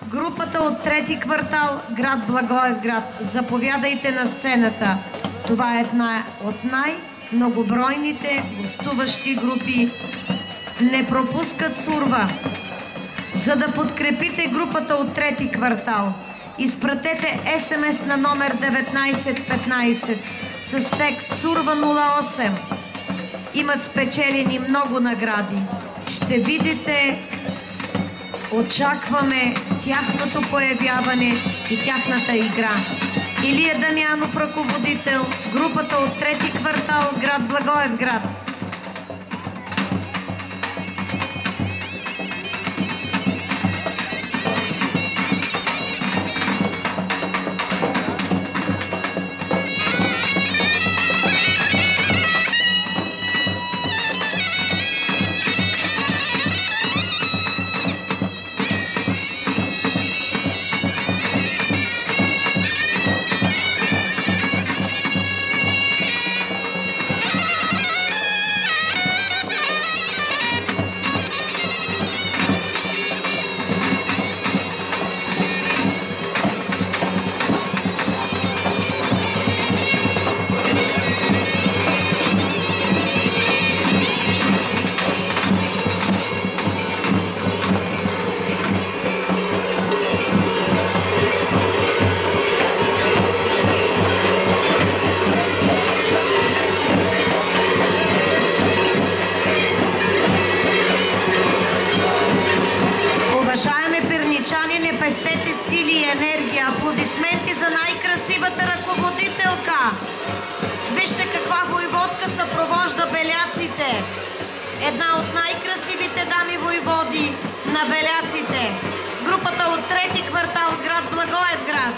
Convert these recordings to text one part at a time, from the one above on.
Групата от трети квартал, град Благоевград. Заповядайте на сцената. Това е една от най-многобройните гостуващи групи. Не пропускат Сурва. За да подкрепите групата от трети квартал, изпратете СМС на номер 1915 с текст Сурва 08. Имат спечелени много награди. Ще видите, очакваме тяхното появяване и тяхната игра. Илия Дамянов, ръководител, групата от трети квартал, град Благоевград. Аплодисменти за най-красивата ръководителка. Вижте каква войводка съпровожда беляците. Една от най-красивите дами войводи на беляците. Групата от трети квартал, град Благоевград.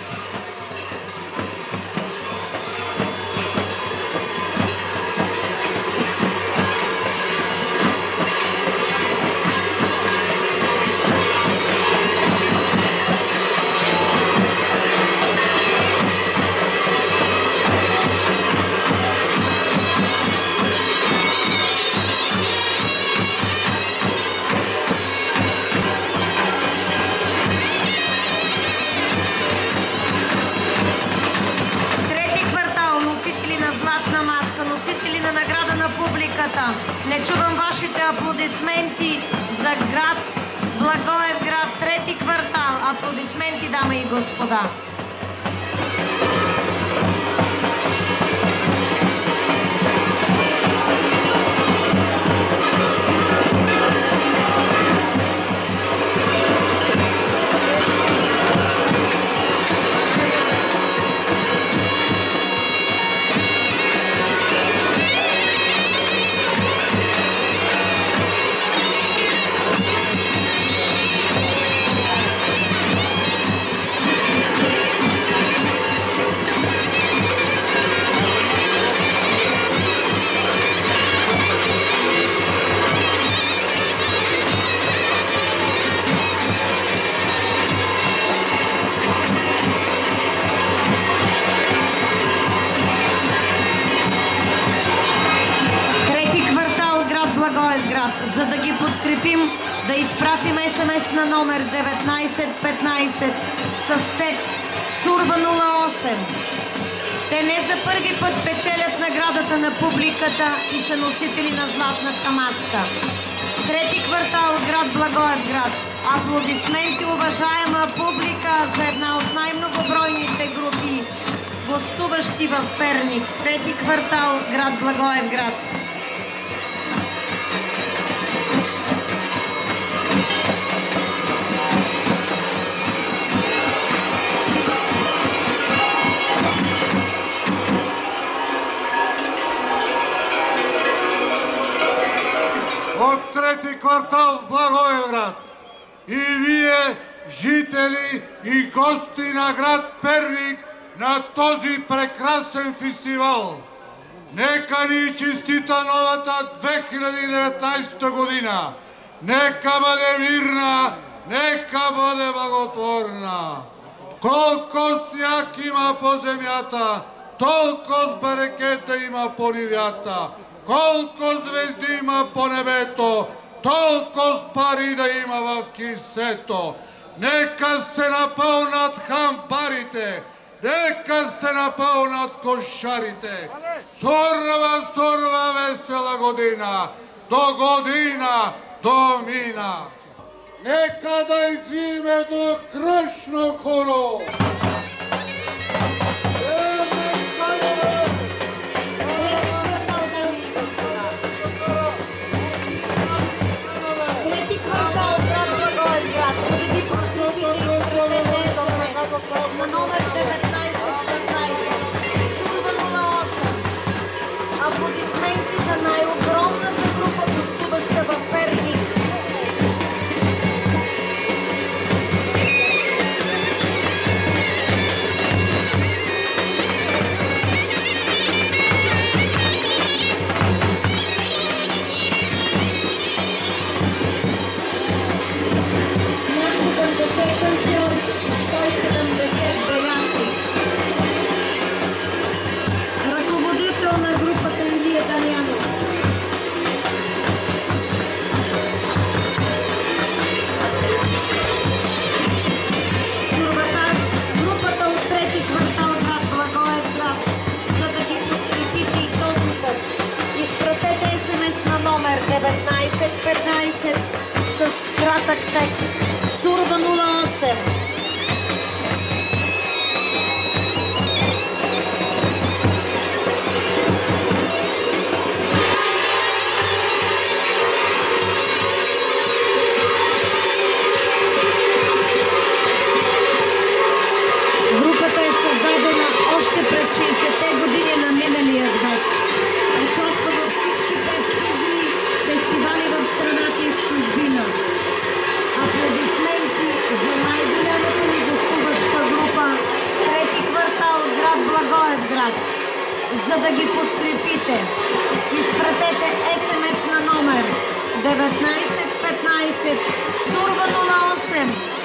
Не чувам вашите аплодисменти за град Благоевград, трети квартал. Аплодисменти, дами и господа. За да ги подкрепим, да изпратим СМС на номер 1915 с текст Сурва 08. Те не за първи път печелят наградата на публиката и са носители на златната маска. Трети квартал, град Благоевград. Аплодисменти, уважаема публика, за една от най-многобройните групи, гостуващи в Перник. Трети квартал, град Благоевград. От трети квартал Благоевград и вие, жители и гости на град Перник, на този прекрасен фестивал. Нека ни честита новата 2019 година. Нека бъде мирна, нека бъде благотворна. Колко сняг има по земята, толкова берекета има по нивята. Колко звезди има по небето, толкова пари да има в кисето. Нека се напълнат хамбарите, нека се напълнат кошарите. Сурва, сурва, весела година, до година, до мина. Нека да изиме до кръшно хоро. На номер 1915, Сурва 08. Аплодисменти за най-огромната група, гостуваща в Перник. Ръководител на групата Илия Дамянов. Групата от трети квартал град Благоевград, за да ги подкрепите и този път. Изпратете СМС на номер 1915 с кратък текст Сурва 08. Групата е създадена още през 60-те години на миналия век. Участва във всички престижни фестивали в страната и в чужбина. Аплодисменти за най-голямата ни гостуваща група трети квартал град Благоевград. За да ги подкрепите, изпратете СМС на номер 1915 Сурва 08